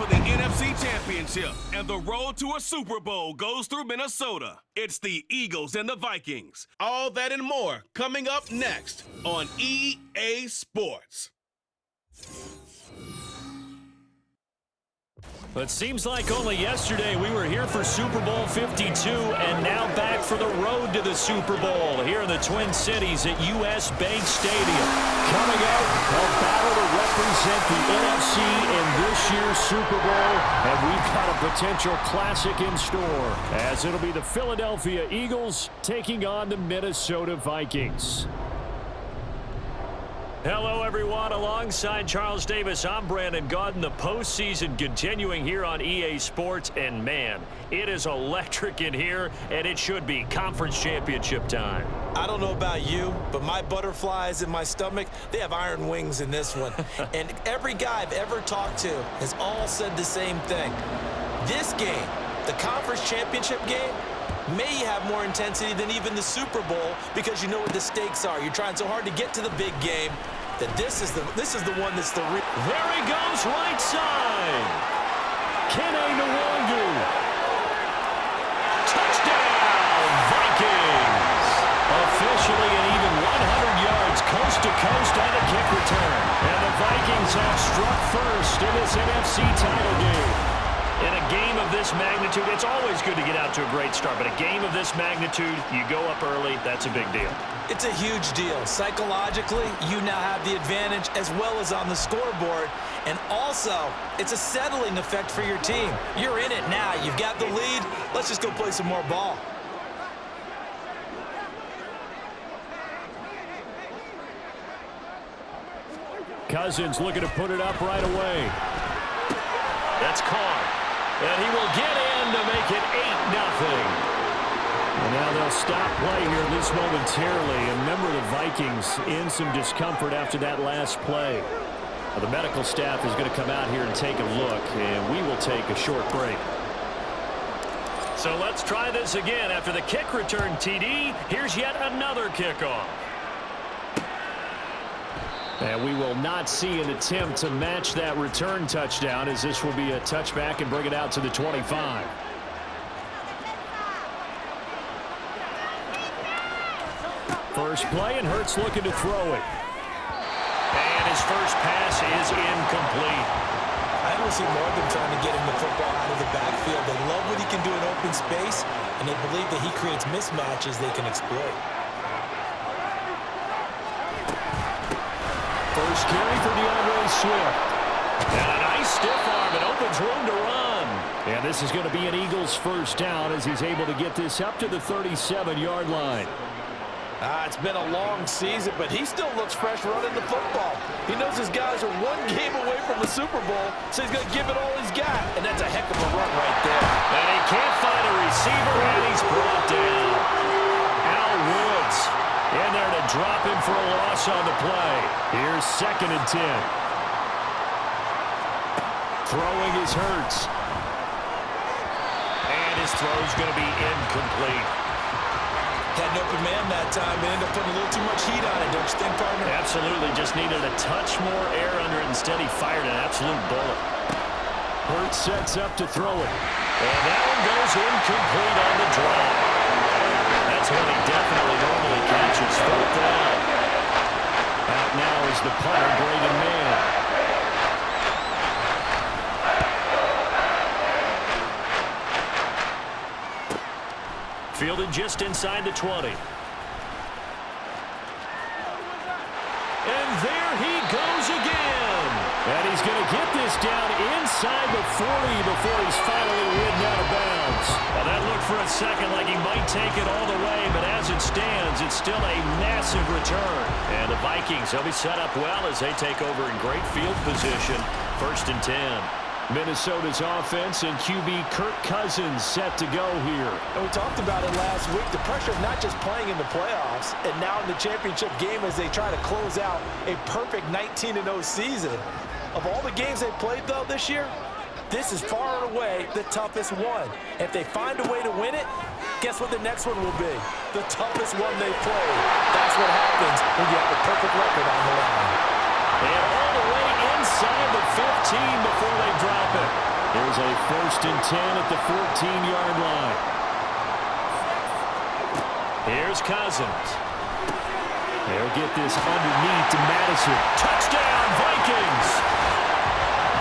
for the NFC Championship, and the road to a Super Bowl goes through Minnesota. It's the Eagles and the Vikings. All that and more coming up next on EA Sports. It seems like only yesterday we were here for Super Bowl 52 and now back for the road to the Super Bowl here in the Twin Cities at US Bank Stadium. Coming up, a battle to represent the NFC in this year's Super Bowl, and we've got a potential classic in store as it'll be the Philadelphia Eagles taking on the Minnesota Vikings. Hello, everyone. Alongside Charles Davis, I'm Brandon Gaudin. The postseason continuing here on EA Sports. And, man, it is electric in here, and it should be conference championship time. I don't know about you, but my butterflies in my stomach, they have iron wings in this one. And every guy I've ever talked to has all said the same thing. This game, the conference championship game, may have more intensity than even the Super Bowl because you know what the stakes are. You're trying so hard to get to the big game that this is the one that's the real. There he goes, right side. Kene Nwangu. Touchdown, Vikings. Officially an even 100 yards coast to coast on the kick return. And the Vikings have struck first in this NFC title game. In a game of this magnitude, it's always good to get out to a great start, but a game of this magnitude, you go up early, that's a big deal. It's a huge deal. Psychologically, you now have the advantage as well as on the scoreboard, and also, it's a settling effect for your team. You're in it now. You've got the lead. Let's just go play some more ball. Cousins looking to put it up right away. That's Carr. And he will get in to make it 8-0. And now they'll stop play here this momentarily. And remember, the Vikings in some discomfort after that last play. Well, the medical staff is going to come out here and take a look, and we will take a short break. So let's try this again. After the kick return TD, here's yet another kickoff. And we will not see an attempt to match that return touchdown, as this will be a touchback and bring it out to the 25. First play, and Hurts looking to throw it. And his first pass is incomplete. I don't see more of them trying to get him the football out of the backfield. They love what he can do in open space, and they believe that he creates mismatches they can exploit. First carry for DeAndre Swift. And a nice stiff arm. It opens room to run. And this is going to be an Eagles first down as he's able to get this up to the 37-yard line. It's been a long season, but he still looks fresh running the football. He knows his guys are one game away from the Super Bowl, so he's going to give it all he's got. And that's a heck of a run right there. And he can't find a receiver, and he's brought down. Al Woods in there to drop him for a loss on the play. Here's 2nd and 10. Throwing is Hurts. And his throw's going to be incomplete. Had an open man that time and ended up putting a little too much heat on it, don't you think, partner? Absolutely. Just needed a touch more air under it. Instead, he fired an absolute bullet. Hurts sets up to throw it. And that one goes incomplete on the drive. That's what he definitely normally catches. 4th down. Out now is the punter, Braden Mann. Fielded just inside the 20. And there he goes again. And he's going to get this down inside the 40 before he's finally ridden out of bounds. Well, that looked for a second like he might take it all the way, but as it stands, it's still a massive return. And the Vikings, they'll be set up well as they take over in great field position. 1st and 10. Minnesota's offense and QB Kirk Cousins set to go here. And we talked about it last week, the pressure of not just playing in the playoffs and now in the championship game as they try to close out a perfect 19-0 season. Of all the games they played, though, this year, this is far and away the toughest one. If they find a way to win it, guess what the next one will be? The toughest one they played. That's what happens when you have a perfect record on the line. And all the way inside the 15 before they drop it. Here's a 1st and 10 at the 14-yard line. Here's Cousins. They'll get this underneath to Madison. Touchdown, Vikings!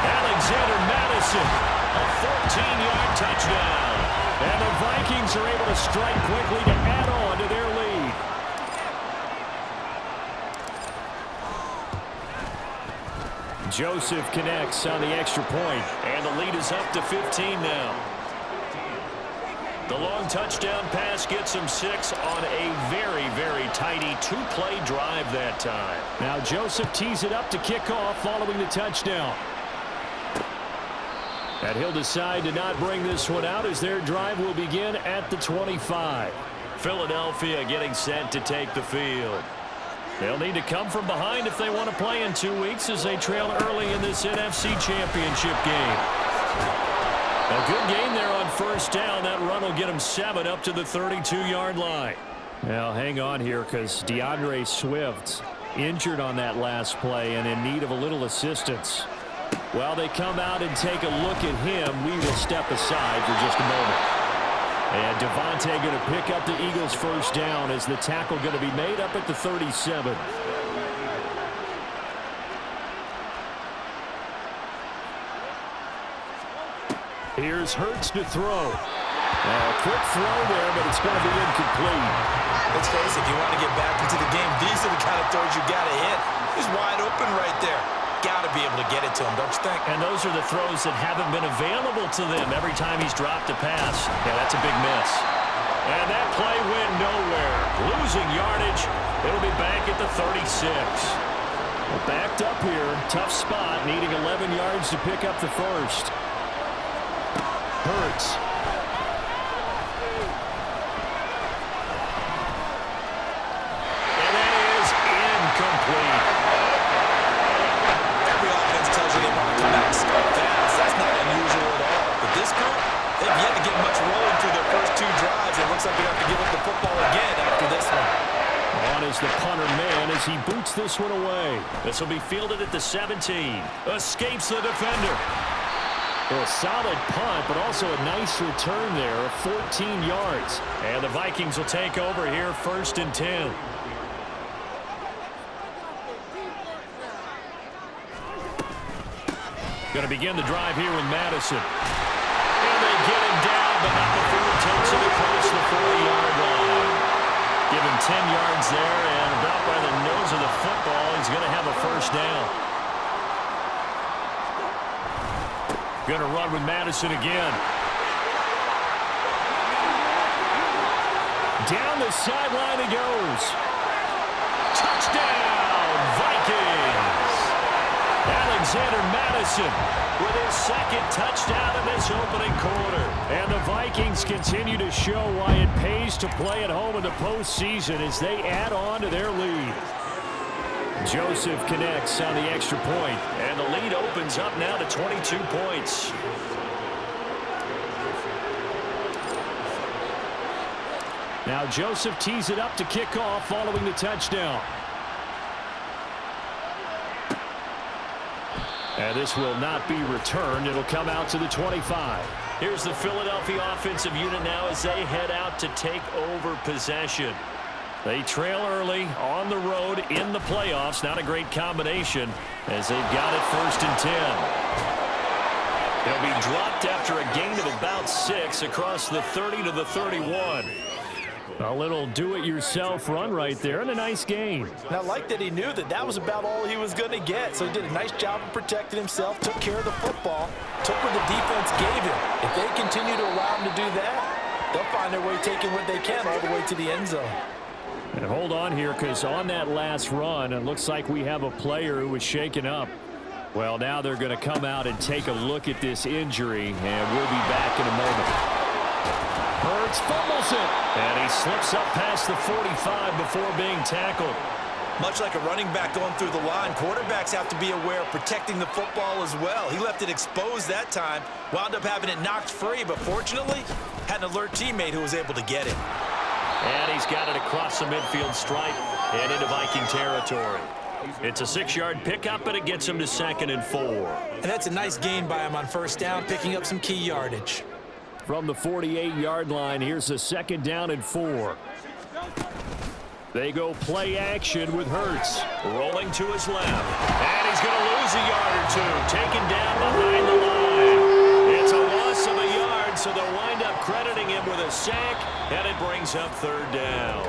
Alexander Madison, a 14-yard touchdown. And the Vikings are able to strike quickly to add on to their lead. Joseph connects on the extra point, and the lead is up to 15 now. The long touchdown pass gets him 6 on a very, very tidy 2-play drive that time. Now Joseph tees it up to kick off following the touchdown. And he'll decide to not bring this one out as their drive will begin at the 25. Philadelphia getting set to take the field. They'll need to come from behind if they want to play in 2 weeks as they trail early in this NFC Championship game. A good game there on 1st down. That run will get them 7 up to the 32-yard line. Now hang on here because DeAndre Swift injured on that last play and in need of a little assistance. While they come out and take a look at him, we will step aside for just a moment. And Devontae going to pick up the Eagles' 1st down as the tackle going to be made up at the 37. Here's Hurts to throw. A quick throw there, but it's going to be incomplete. Let's face it, if you want to get back into the game, these are the kind of throws you got to hit. He's wide open right there. Got to be able to get it to him, don't you think? And those are the throws that haven't been available to them every time he's dropped a pass. Yeah, that's a big miss. And that play went nowhere. Losing yardage. It'll be back at the 36. Well, backed up here. Tough spot. Needing 11 yards to pick up the 1st. Hurts. And that is incomplete. Every offense tells you they want to come out and start fast. That's not unusual at all. But this group, they've yet to get much rolling through their first 2 drives. It looks like they have to give up the football again after this one. On is the punter man as he boots this one away. This will be fielded at the 17. Escapes the defender. A solid punt, but also a nice return there of 14 yards. And the Vikings will take over here 1st and 10. Going to begin the drive here with Madison. And they get him down, but not before he takes it across the 40-yard line. Give him 10 yards there, and about by the nose of the football, he's going to have a 1st down. Going to run with Madison again. Down the sideline he goes. Touchdown, Vikings! Alexander Madison with his 2nd touchdown in this opening quarter. And the Vikings continue to show why it pays to play at home in the postseason as they add on to their lead. Joseph connects on the extra point, and the lead opens up now to 22 points. Now Joseph tees it up to kick off following the touchdown. And this will not be returned. It'll come out to the 25. Here's the Philadelphia offensive unit now as they head out to take over possession. They trail early on the road in the playoffs. Not a great combination as they've got it 1st and 10. They'll be dropped after a gain of about 6 across the 30 to the 31. A little do-it-yourself run right there and a nice gain. And I like that he knew that that was about all he was going to get. So he did a nice job of protecting himself, took care of the football, took what the defense gave him. If they continue to allow him to do that, they'll find their way taking what they can all the way to the end zone. And hold on here because on that last run, it looks like we have a player who was shaken up. Well, now they're going to come out and take a look at this injury, and we'll be back in a moment. Hurts fumbles it, and he slips up past the 45 before being tackled. Much like a running back going through the line, quarterbacks have to be aware of protecting the football as well. He left it exposed that time, wound up having it knocked free, but fortunately, had an alert teammate who was able to get it. And he's got it across the midfield stripe and into Viking territory. It's a 6-yard pickup, but it gets him to 2nd and 4. And that's a nice gain by him on first down, picking up some key yardage. From the 48-yard line, here's a 2nd down and 4. They go play action with Hurts. Rolling to his left. And he's going to lose a yard or two. Taken down behind the line. It's a loss of a yard, so they'll wind up crediting him with a sack, and it brings up 3rd down.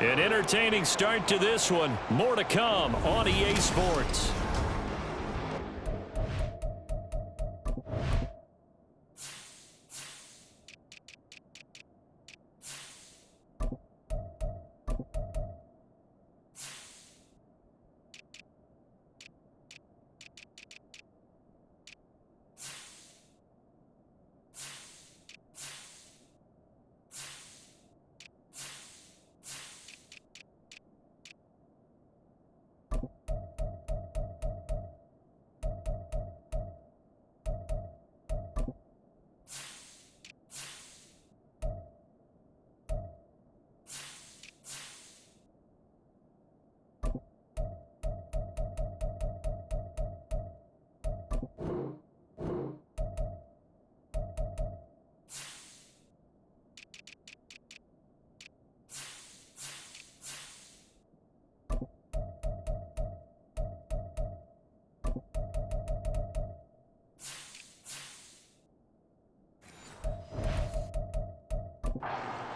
An entertaining start to this one. More to come on EA Sports.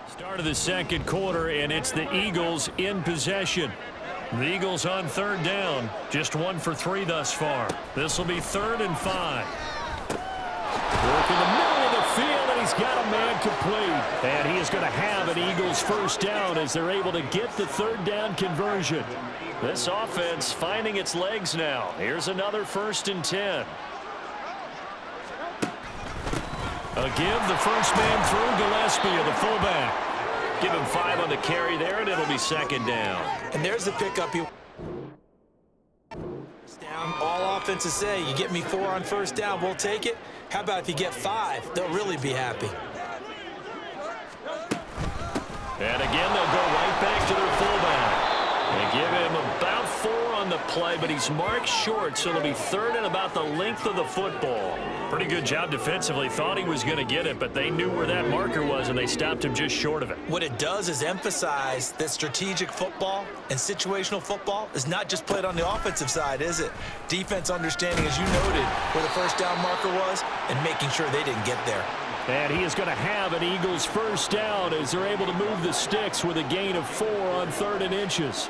Start of the 2nd quarter, and it's the Eagles in possession. The Eagles on 3rd down, just 1 for 3 thus far. This will be 3rd and 5. Work in the middle of the field, and he's got a man complete. And he is going to have an Eagles first down as they're able to get the 3rd down conversion. This offense finding its legs now. Here's another 1st and 10. A give, the first man through, Gillespie, the fullback. Give him 5 on the carry there, and it'll be 2nd down. And there's the pickup. Down. All offenses say, you get me 4 on first down, we'll take it. How about if you get 5? They'll really be happy. And again, they'll go right back to their fullback. They give him about 4 on the play, but he's marked short, so it'll be 3rd and about the length of the football. Pretty good job defensively. Thought he was going to get it, but they knew where that marker was, and they stopped him just short of it. What it does is emphasize that strategic football and situational football is not just played on the offensive side, is it? Defense understanding, as you noted, where the first down marker was and making sure they didn't get there. And he is going to have an Eagles first down as they're able to move the sticks with a gain of 4 on 3rd and inches.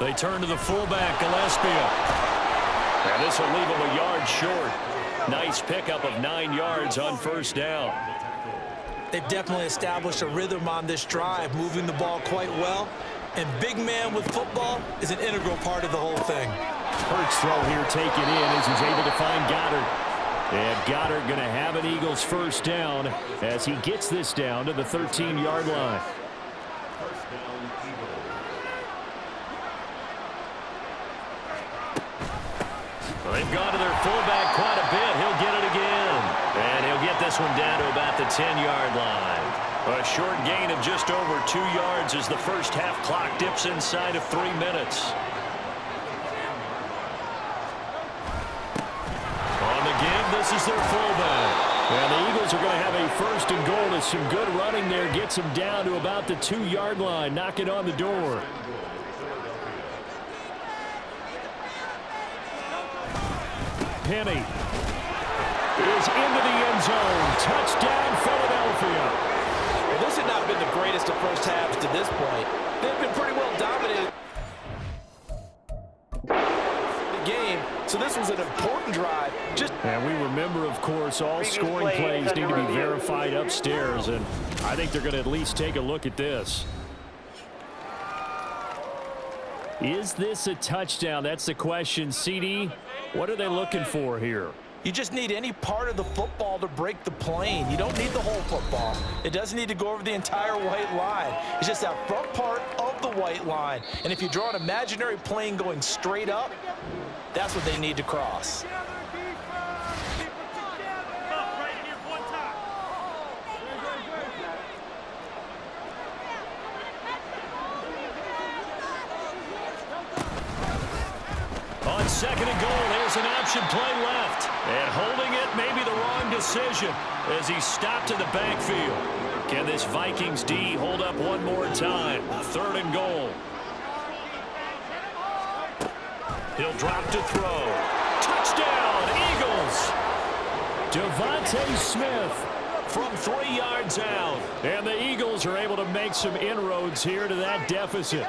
They turn to the fullback, Gillespie. And this will leave him a yard short. Nice pickup of 9 yards on first down. They've definitely established a rhythm on this drive, moving the ball quite well. And big man with football is an integral part of the whole thing. Hurts throw here taken in as he's able to find Goddard. And Goddard going to have an Eagles first down as he gets this down to the 13-yard line. They've gone to their fullback quite a bit. He'll get it again. And he'll get this one down to about the 10-yard line. A short gain of just over 2 yards as the first half clock dips inside of 3 minutes. On the give, this is their fullback. And the Eagles are going to have a 1st and goal as some good running there gets them down to about the 2-yard line, knocking on the door. Penny is into the end zone. Touchdown, Philadelphia. Well, this had not been the greatest of first halves to this point. They've been pretty well dominated the game, so this was an important drive. And we remember, of course, all scoring plays need to be verified upstairs, and I think they're going to at least take a look at this. Is this a touchdown? That's the question. CD, what are they looking for here? You just need any part of the football to break the plane. You don't need the whole football. It doesn't need to go over the entire white line. It's just that front part of the white line. And if you draw an imaginary plane going straight up, that's what they need to cross. On second and goal, here's an option play left. And holding it may be the wrong decision as he stopped in the backfield. Can this Vikings D hold up one more time? Third and goal. He'll drop to throw. Touchdown, Eagles! Devontae Smith from 3 yards out. And the Eagles are able to make some inroads here to that deficit.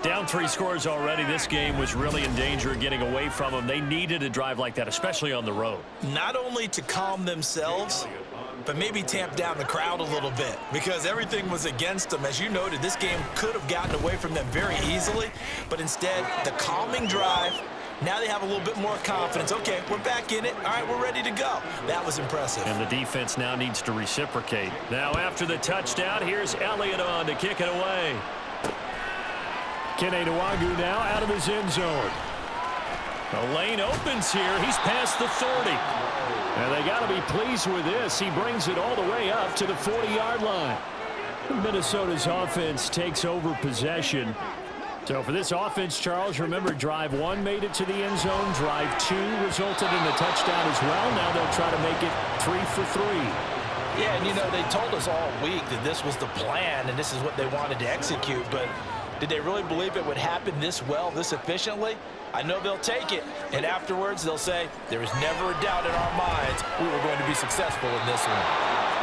Down 3 scores already. This game was really in danger of getting away from them. They needed a drive like that, especially on the road. Not only to calm themselves, but maybe tamp down the crowd a little bit because everything was against them. As you noted, this game could have gotten away from them very easily, but instead, the calming drive, now they have a little bit more confidence. Okay, we're back in it. All right, we're ready to go. That was impressive. And the defense now needs to reciprocate. Now, after the touchdown, here's Elliott on to kick it away. Kene Nwangwu now out of his end zone. The lane opens here. He's past the 30. And they got to be pleased with this. He brings it all the way up to the 40-yard line. Minnesota's offense takes over possession. So for this offense, Charles, remember, drive 1 made it to the end zone. Drive 2 resulted in a touchdown as well. Now they'll try to make it 3 for 3. Yeah, and you know, they told us all week that this was the plan and this is what they wanted to execute, but did they really believe it would happen this well, this efficiently? I know they'll take it, and afterwards they'll say, there was never a doubt in our minds we were going to be successful in this one.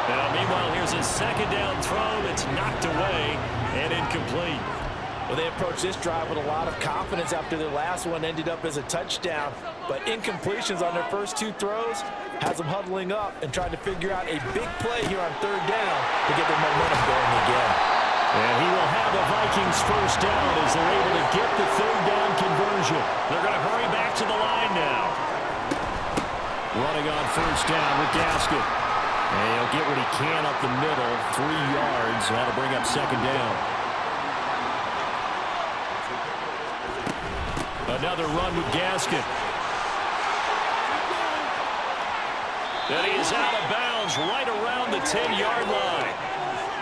Now, meanwhile, here's a second down throw that's knocked away and incomplete. Well, they approached this drive with a lot of confidence after their last one ended up as a touchdown, but incompletions on their first 2 throws has them huddling up and trying to figure out a big play here on 3rd down to get their momentum going again. And he will have the Vikings first down as they're able to get the 3rd down conversion. They're going to hurry back to the line now. Running on first down with Gaskin. And he'll get what he can up the middle, 3 yards. That'll bring up second down. Another run with Gaskin. And he is out of bounds right around the 10-yard line.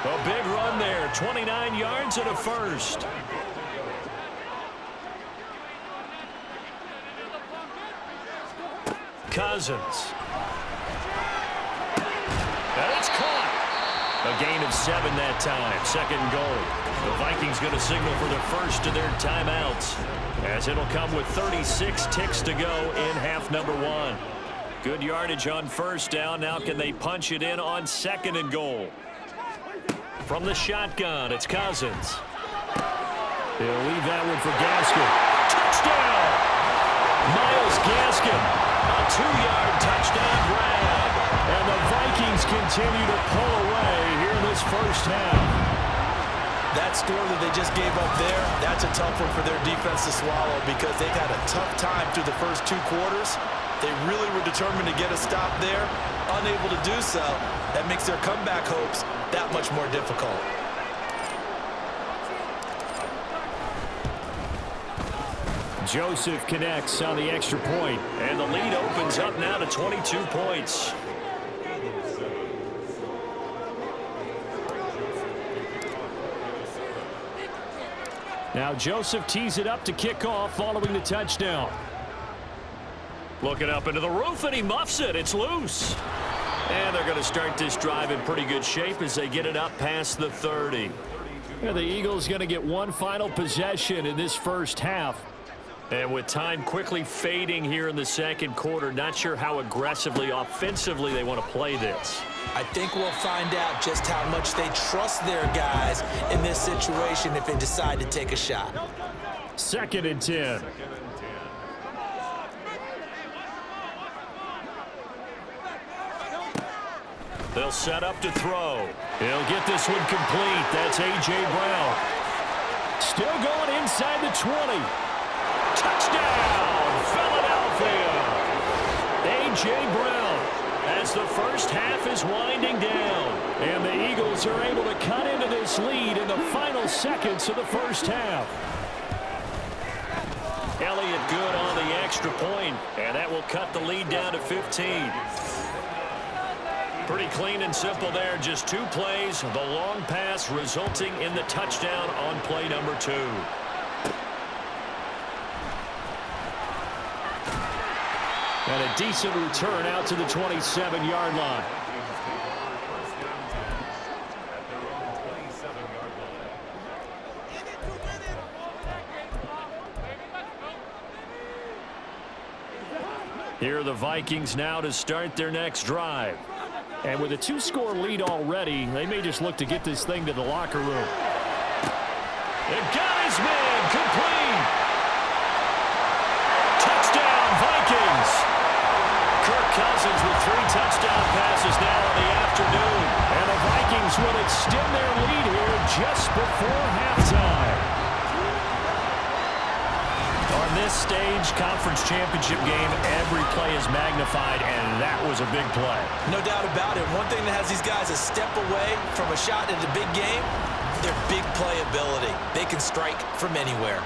A big run there, 29 yards and a first. Cousins. And it's caught. A gain of 7 that time, second and goal. The Vikings going to signal for the first of their timeouts, as it'll come with 36 ticks to go in half number 1. Good yardage on first down. Now can they punch it in on second and goal? From the shotgun, it's Cousins. He'll leave that one for Gaskin. Touchdown! Myles Gaskin, a 2-yard touchdown grab. And the Vikings continue to pull away here in this first half. That score that they just gave up there, that's a tough one for their defense to swallow because they've had a tough time through the first 2 quarters. They really were determined to get a stop there, unable to do so. That makes their comeback hopes that much more difficult. Joseph connects on the extra point, and the lead opens up now to 22 points. Now Joseph tees it up to kick off following the touchdown. Looking up into the roof, and he muffs it. It's loose. And they're going to start this drive in pretty good shape as they get it up past the 30. And the Eagles going to get one final possession in this first half. And with time quickly fading here in the second quarter, not sure how aggressively, offensively they want to play this. I think we'll find out just how much they trust their guys in this situation if they decide to take a shot. 2nd and 10. They'll set up to throw. He'll get this one complete. That's A.J. Brown. Still going inside the 20. Touchdown, Philadelphia. A.J. Brown as the first half is winding down. And the Eagles are able to cut into this lead in the final seconds of the first half. Elliott good on the extra point, and that will cut the lead down to 15. Pretty clean and simple there. Just 2 plays. The long pass resulting in the touchdown on play number 2. And a decent return out to the 27-yard line. Here are the Vikings now to start their next drive. And with a 2-score lead already, they may just look to get this thing to the locker room. It got his man complete. Touchdown, Vikings. Kirk Cousins with 3 touchdown passes now in the afternoon. And the Vikings will extend their lead here just before halftime. On this stage, conference championship game, every play is magnified, and that was a big play. No doubt about it. One thing that has these guys a step away from a shot at a big game, their big play ability. They can strike from anywhere.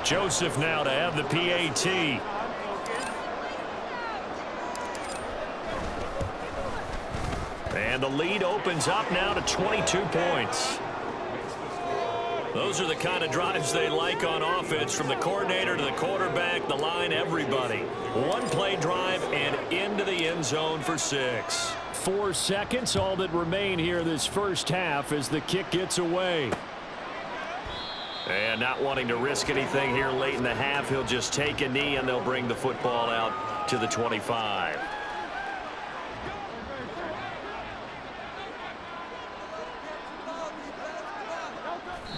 Joseph now to have the PAT. And the lead opens up now to 22 points. Those are the kind of drives they like on offense, from the coordinator to the quarterback, the line, everybody. One-play drive and into the end zone for 6. 4 seconds, all that remain here this first half as the kick gets away. And not wanting to risk anything here late in the half, he'll just take a knee and they'll bring the football out to the 25.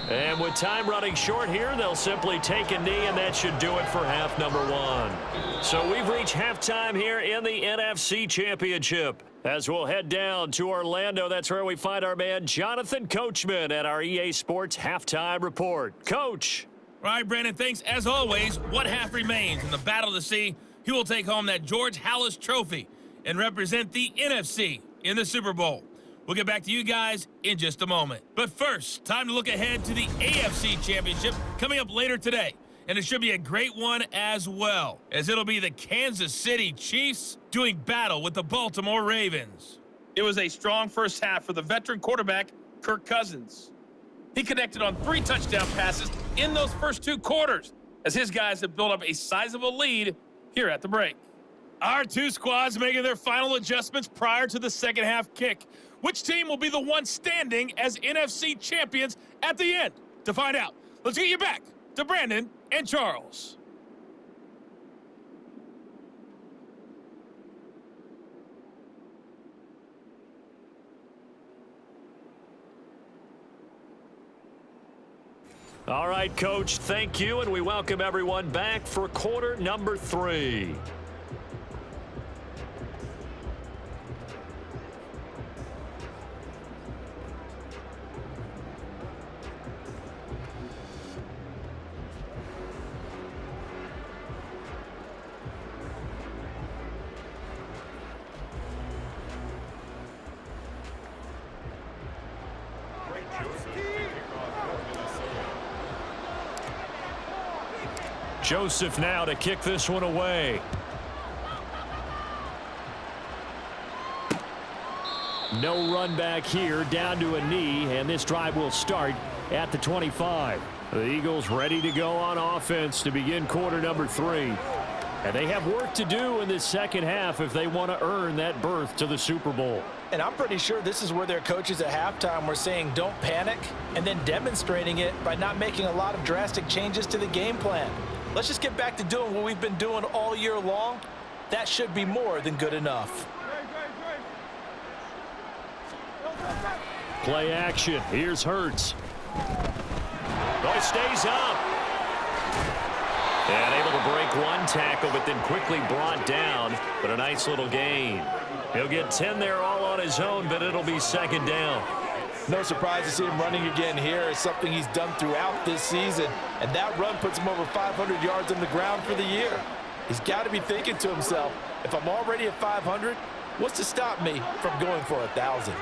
And with time running short here, they'll simply take a knee, and that should do it for half number 1. So we've reached halftime here in the NFC Championship. As we'll head down to Orlando, that's where we find our man Jonathan Coachman at our EA Sports Halftime Report. Coach. All right, Brandon, thanks. As always, what half remains in the Battle of the Sea, he will take home that George Halas Trophy and represent the NFC in the Super Bowl. We'll get back to you guys in just a moment. But first, time to look ahead to the AFC Championship coming up later today. And it should be a great one as well, as it'll be the Kansas City Chiefs doing battle with the Baltimore Ravens. It was a strong first half for the veteran quarterback, Kirk Cousins. He connected on 3 touchdown passes in those first 2 quarters, as his guys have built up a sizable lead here at the break. Our 2 squads making their final adjustments prior to the second half kick. Which team will be the one standing as NFC champions at the end? To find out, let's get you back to Brandon and Charles. All right, Coach, thank you, and we welcome everyone back for quarter number 3. Joseph now to kick this one away. No run back here, down to a knee, and this drive will start at the 25. The Eagles ready to go on offense to begin quarter number 3. And they have work to do in this second half if they want to earn that berth to the Super Bowl. And I'm pretty sure this is where their coaches at halftime were saying don't panic, and then demonstrating it by not making a lot of drastic changes to the game plan. Let's just get back to doing what we've been doing all year long. That should be more than good enough. Play action. Here's Hurts. Oh, he stays up. And able to break one tackle, but then quickly brought down. But a nice little gain. He'll get 10 there all on his own, but it'll be second down. No surprise to see him running again here. It's something he's done throughout this season. And that run puts him over 500 yards on the ground for the year. He's got to be thinking to himself, if I'm already at 500, what's to stop me from going for 1,000?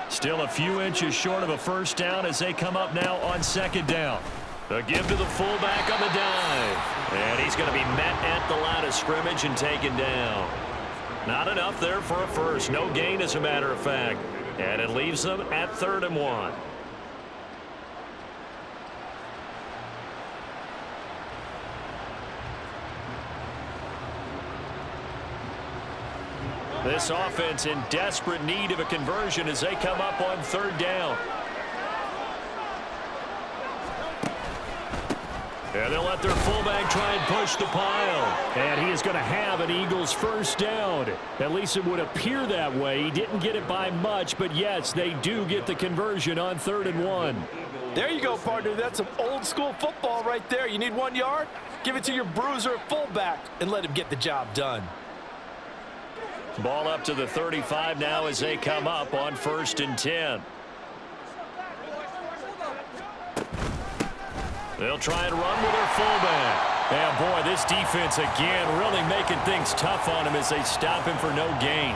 Still a few inches short of a first down as they come up now on second down. The give to the fullback on the dive. And he's going to be met at the line of scrimmage and taken down. Not enough there for a first. No gain, as a matter of fact. And it leaves them at 3rd and 1. This offense in desperate need of a conversion as they come up on third down. And they'll let their fullback try and push the pile. And he is going to have an Eagles first down. At least it would appear that way. He didn't get it by much, but yes, they do get the conversion on 3rd and 1. There you go, partner. That's some old-school football right there. You need 1 yard? Give it to your bruiser fullback and let him get the job done. Ball up to the 35 now as they come up on 1st and 10. They'll try and run with their fullback. And boy, this defense again really making things tough on him as they stop him for no gain.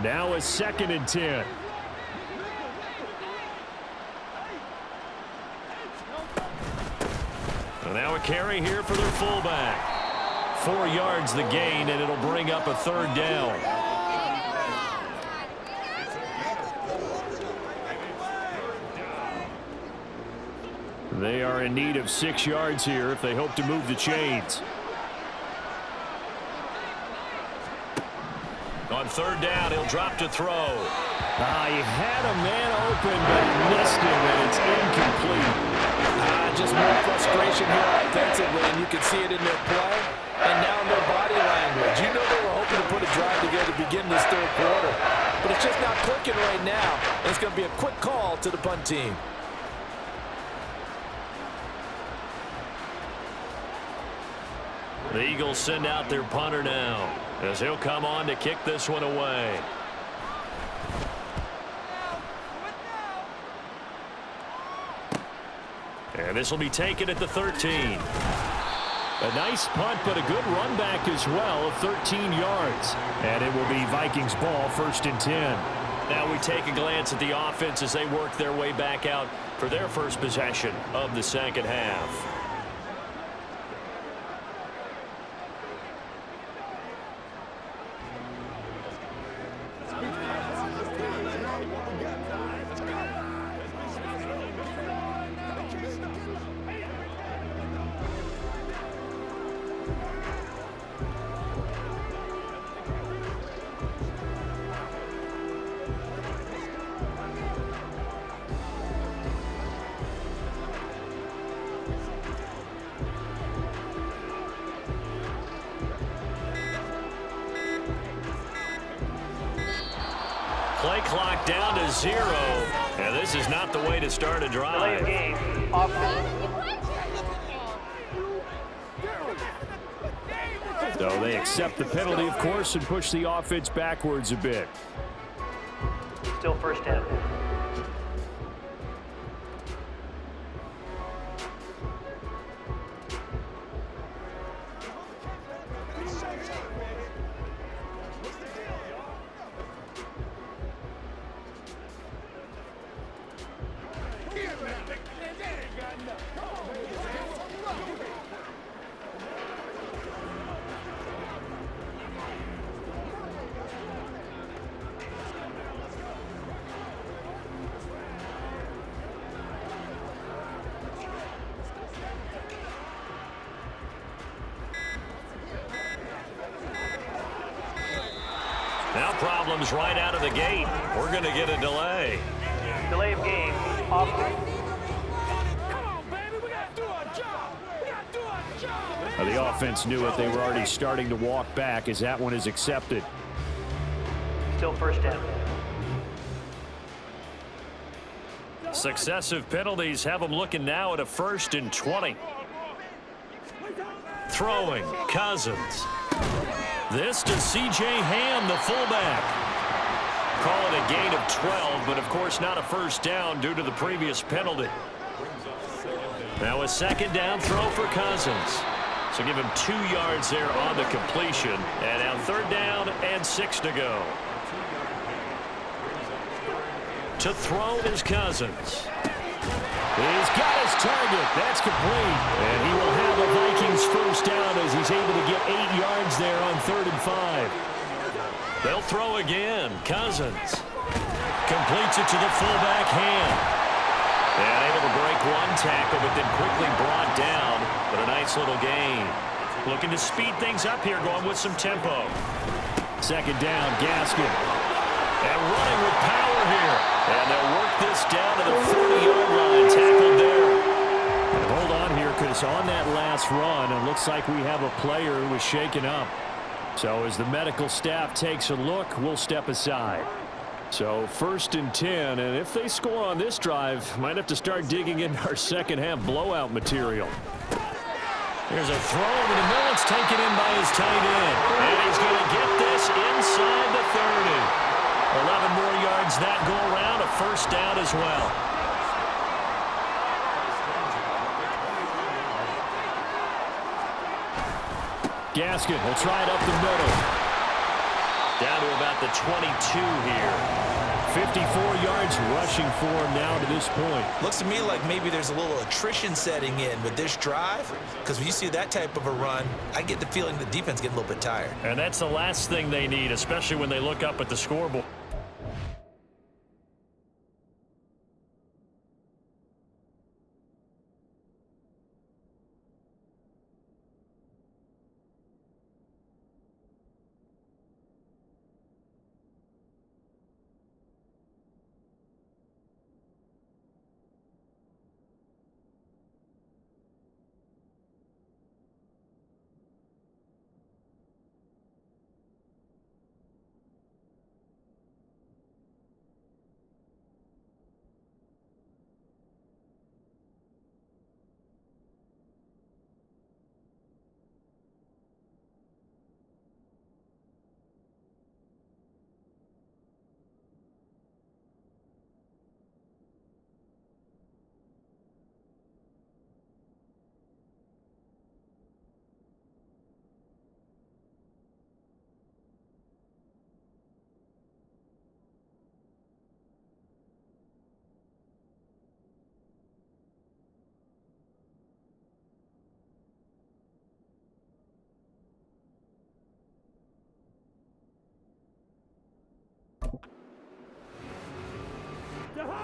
Now a 2nd and 10. And now a carry here for their fullback. 4 yards the gain, and it'll bring up a 3rd down. They are in need of 6 yards here if they hope to move the chains. On 3rd down, he'll drop to throw. He had a man open, but he missed him, and it's incomplete. Just more frustration here offensively, and you can see it in their play and now in their body language. You know they were hoping to put a drive together to begin this 3rd quarter, but it's just not clicking right now, and it's going to be a quick call to the punt team. The Eagles send out their punter now as he'll come on to kick this one away. And this will be taken at the 13. A nice punt, but a good run back as well of 13 yards. And it will be Vikings ball, 1st and 10. Now we take a glance at the offense as they work their way back out for their first possession of the 2nd half. Play clock down to 0. And this is not the way to start a drive. Game. So they accept the penalty, of course, and push the offense backwards a bit. Still 1st down. Now problems right out of the gate. We're going to get a delay. Delay of game. Offense. The offense knew it. They were already starting to walk back as that one is accepted. Still 1st down. Successive penalties have them looking now at a 1st and 20. Throwing, Cousins. This to C.J. Ham, the fullback. Call it a gain of 12, but of course not a first down due to the previous penalty. Now a 2nd down throw for Cousins. So give him 2 yards there on the completion. And now 3rd down and 6 to go. To throw is Cousins. He's got his target. That's complete. And he will have a Vikings first down as he's able to get 8 yards there on 3rd and 5. They'll throw again. Cousins completes it to the fullback hand. And able to break one tackle, but then quickly brought down. But a nice little gain. Looking to speed things up here, going with some tempo. Second down, Gaskin. And running with power here. And they'll work this down to the 40-yard line. Tackled there. And hold on here, because on that last run, it looks like we have a player who was shaken up. So as the medical staff takes a look, we'll step aside. So 1st and 10, and if they score on this drive, might have to start digging into our second half blowout material. Here's a throw over the middle. It's taken in by his tight end. And he's going to get this inside the 30. 11 more yards that go around, a first down as well. Gaskin will try it up the middle. Down to about the 22 here. 54 yards rushing for him now to this point. Looks to me like maybe there's a little attrition setting in with this drive, because when you see that type of a run, I get the feeling the defense getting a little bit tired. And that's the last thing they need, especially when they look up at the scoreboard.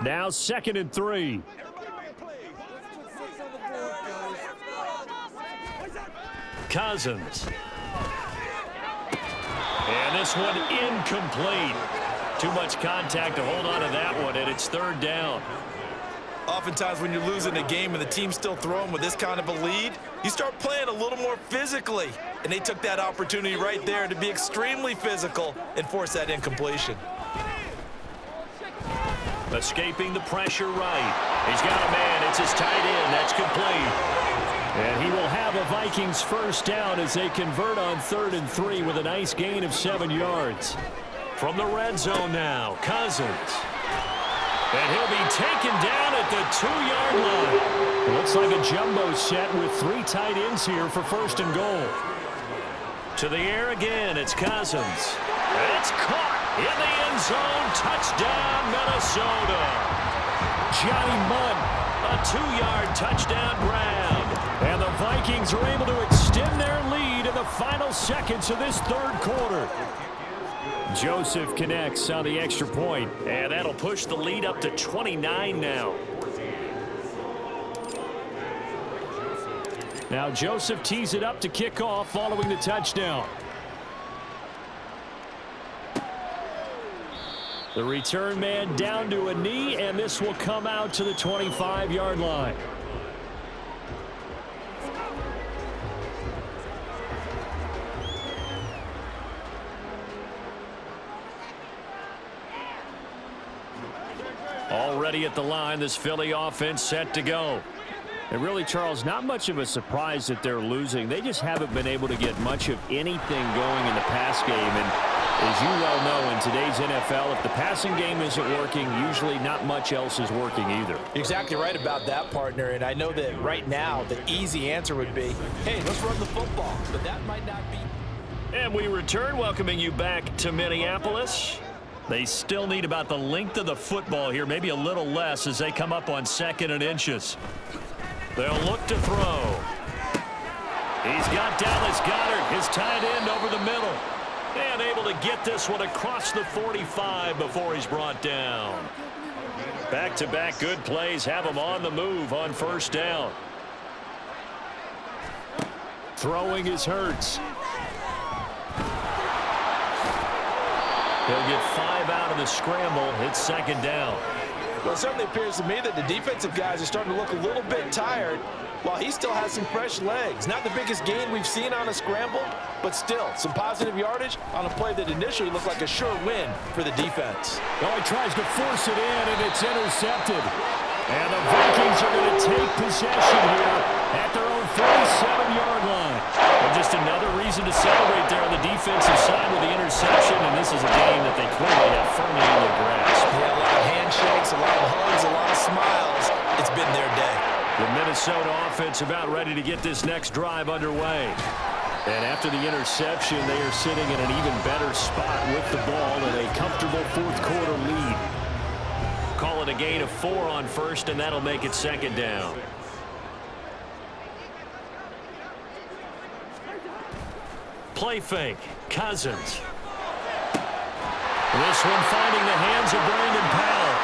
Now 2nd and 3. Cousins. And this one incomplete. Too much contact to hold on to that one, and it's 3rd down. Oftentimes when you're losing a game and the team's still throwing with this kind of a lead, you start playing a little more physically. And they took that opportunity right there to be extremely physical and force that incompletion. Escaping the pressure right. He's got a man. It's his tight end. That's complete. And he will have a Vikings first down as they convert on 3rd and 3 with a nice gain of 7 yards. From the red zone now, Cousins. And he'll be taken down at the 2-yard line. Looks like a jumbo set with 3 tight ends here for 1st and goal. To the air again, it's Cousins. And it's caught in the end zone. Touchdown, Minnesota. Johnny Munn, a 2-yard touchdown grab. And the Vikings are able to extend their lead in the final seconds of this 3rd quarter. Joseph connects on the extra point, and that'll push the lead up to 29 now. Now Joseph tees it up to kick off following the touchdown. The return man down to a knee, and this will come out to the 25-yard line. Already at the line, this Philly offense set to go. And really, Charles, not much of a surprise that they're losing. They just haven't been able to get much of anything going in the pass game. And as you well know, in today's NFL, if the passing game isn't working, usually not much else is working either. You're exactly right about that, partner. And I know that right now the easy answer would be, hey, let's run the football. But that might not be. And we return, welcoming you back to Minneapolis. They still need about the length of the football here, maybe a little less as they come up on 2nd and inches. They'll look to throw. He's got Dallas Goedert, his tight end, over the middle. And able to get this one across the 45 before he's brought down. Back-to-back good plays have him on the move on first down. Throwing is Hurts. He'll get 5 out of the scramble. It's second down. Well, it certainly appears to me that the defensive guys are starting to look a little bit tired while he still has some fresh legs. Not the biggest gain we've seen on a scramble, but still some positive yardage on a play that initially looked like a sure win for the defense. Oh, he tries to force it in, and it's intercepted. And the Vikings are going to take possession here at their own 37-yard line. And just another reason to celebrate there on the defensive side with the interception, and this is a game that they clearly have firmly in their grasp. Yeah, a lot of handshakes, a lot of hugs, a lot of smiles. It's been their day. The Minnesota offense about ready to get this next drive underway. And after the interception, they are sitting in an even better spot with the ball in a comfortable fourth-quarter lead. Call it a gain of 4 on first, and that'll make it second down. Play fake. Cousins. This one finding the hands of Brandon Powell.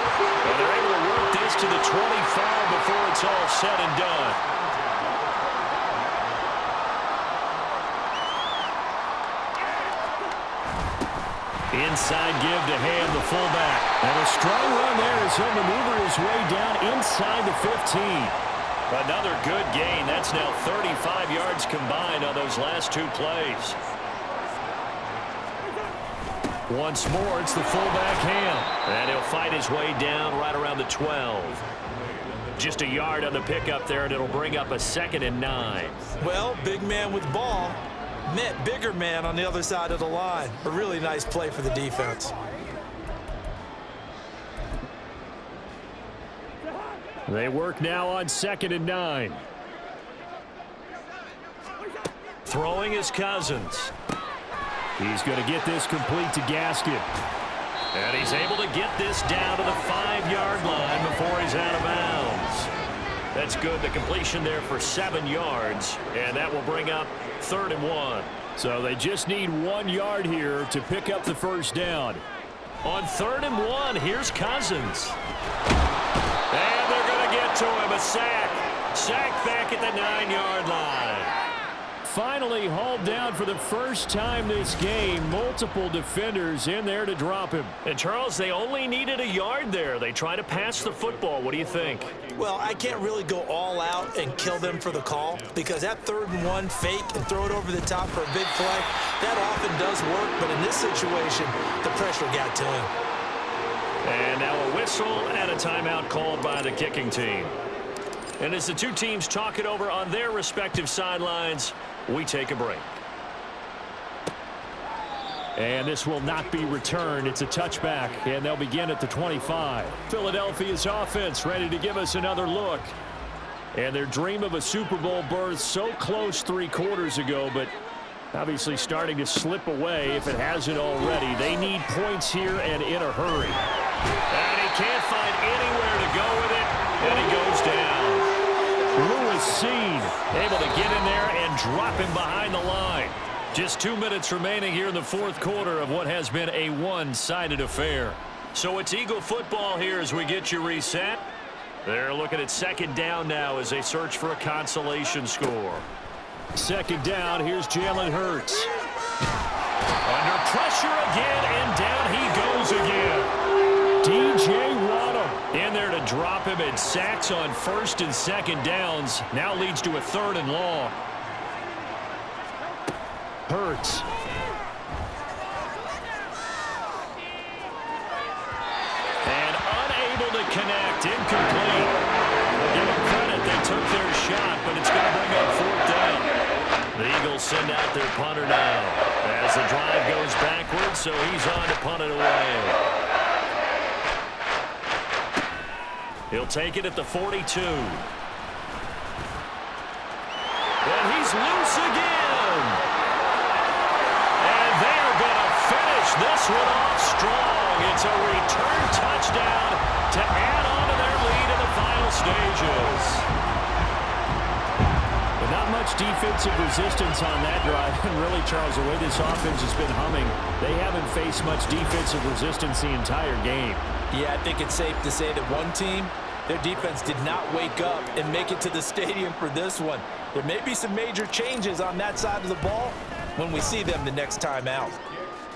And they're able to work this to the 25 before it's all said and done. Inside give to Ham, the fullback. And a strong run there as he'll maneuver his way down inside the 15. Another good gain. That's now 35 yards combined on those last 2 plays. Once more, it's the fullback Ham. And he'll fight his way down right around the 12. Just a yard on the pickup there, and it'll bring up a 2nd and 9. Well, big man with ball met bigger man on the other side of the line. A really nice play for the defense. They work now on 2nd and 9. Throwing is Cousins. He's going to get this complete to Gaskin. And he's able to get this down to the 5-yard line before he's out of bounds. That's good. The completion there for 7 yards. And that will bring up 3rd and 1. So they just need 1 yard here to pick up the first down. On 3rd and 1, here's Cousins. And they're going to get to him. A sack. Sack back at the 9-yard line. Finally hauled down for the first time this game. Multiple defenders in there to drop him. And, Charles, they only needed a yard there. They try to pass the football. What do you think? Well, I can't really go all out and kill them for the call because that 3rd and 1 fake and throw it over the top for a big play, that often does work. But in this situation, the pressure got to him. And now a whistle and a timeout called by the kicking team. And as the two teams talk it over on their respective sidelines, we take a break. And this will not be returned. It's a touchback, and they'll begin at the 25. Philadelphia's offense ready to give us another look. And their dream of a Super Bowl berth so close 3 quarters ago, but obviously starting to slip away if it hasn't already. They need points here and in a hurry. And he can't find anywhere to go with it, and he goes down. Lewis Seen able to get in there and drop him behind the line. Just 2 minutes remaining here in the 4th quarter of what has been a one-sided affair. So it's Eagle football here as we get you reset. They're looking at 2nd down now as they search for a consolation score. 2nd down, here's Jalen Hurts. Under pressure again, and down he goes again. DJ Waddle in there to drop him, and sacks on 1st and 2nd downs. Now leads to a 3rd and long. Hurts. And unable to connect. Incomplete. Give them credit. They took their shot, but it's going to bring up 4th down. The Eagles send out their punter now as the drive goes backwards, so he's on to punt it away. He'll take it at the 42. And he's loose again. And they're going to finish this one off strong. It's a return touchdown to add on to their lead in the final stages. But not much much defensive resistance on that drive. And really, Charles, the way this offense has been humming, they haven't faced much defensive resistance the entire game. Yeah, I think it's safe to say that one team, their defense did not wake up and make it to the stadium for this one. There may be some major changes on that side of the ball when we see them the next time out.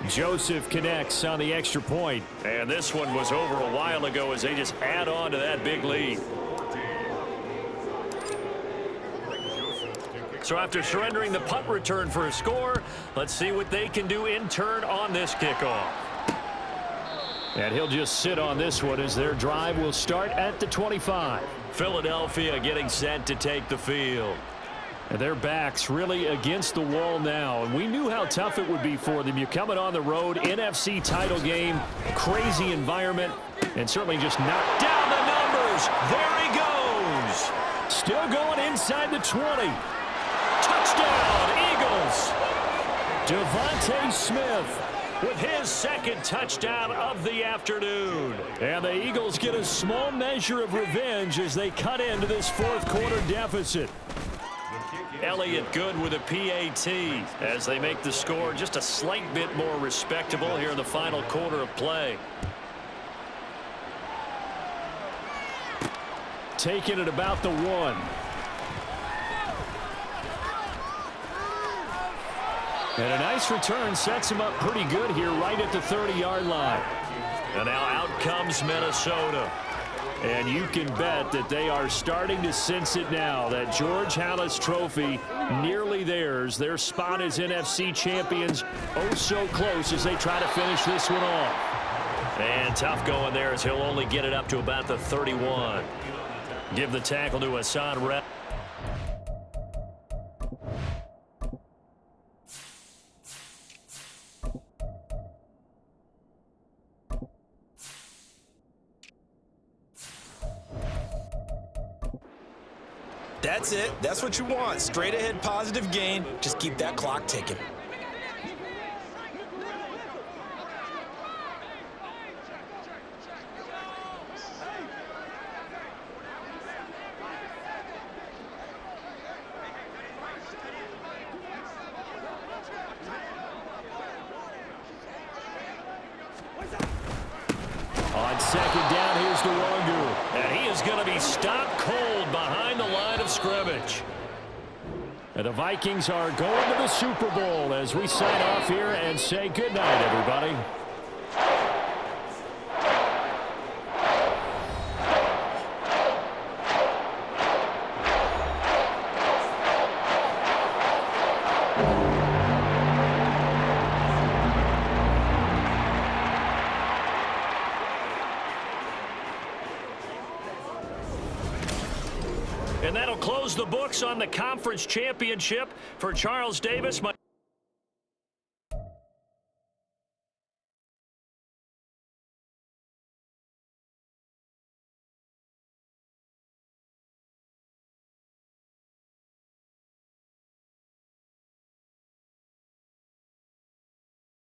Joseph connects on the extra point. And this one was over a while ago as they just add on to that big lead. So after surrendering the punt return for a score, let's see what they can do in turn on this kickoff. And he'll just sit on this one as their drive will start at the 25. Philadelphia getting set to take the field. And their backs really against the wall now. And we knew how tough it would be for them. You're coming on the road, NFC title game, crazy environment, and certainly just knocked down the numbers. There he goes. Still going inside the 20. Touchdown, Eagles. Devontae Smith with his second touchdown of the afternoon. And the Eagles get a small measure of revenge as they cut into this fourth quarter deficit. Elliott good with a PAT as they make the score just a slight bit more respectable here in the final quarter of play. Taking it about the 1. And a nice return sets him up pretty good here right at the 30-yard line. And now out comes Minnesota. And you can bet that they are starting to sense it now. That George Halas trophy nearly theirs. Their spot as NFC champions oh so close as they try to finish this one off. And tough going there as he'll only get it up to about the 31. Give the tackle to Hassan Reddick. That's it. That's what you want. Straight ahead positive gain. Just keep that clock ticking. On second down, here's Nwangu. And he is going to be stopped cold behind the line of scrimmage. And the Vikings are going to the Super Bowl as we sign off here and say goodnight, everybody. And that'll close the books on the conference championship for Charles Davis.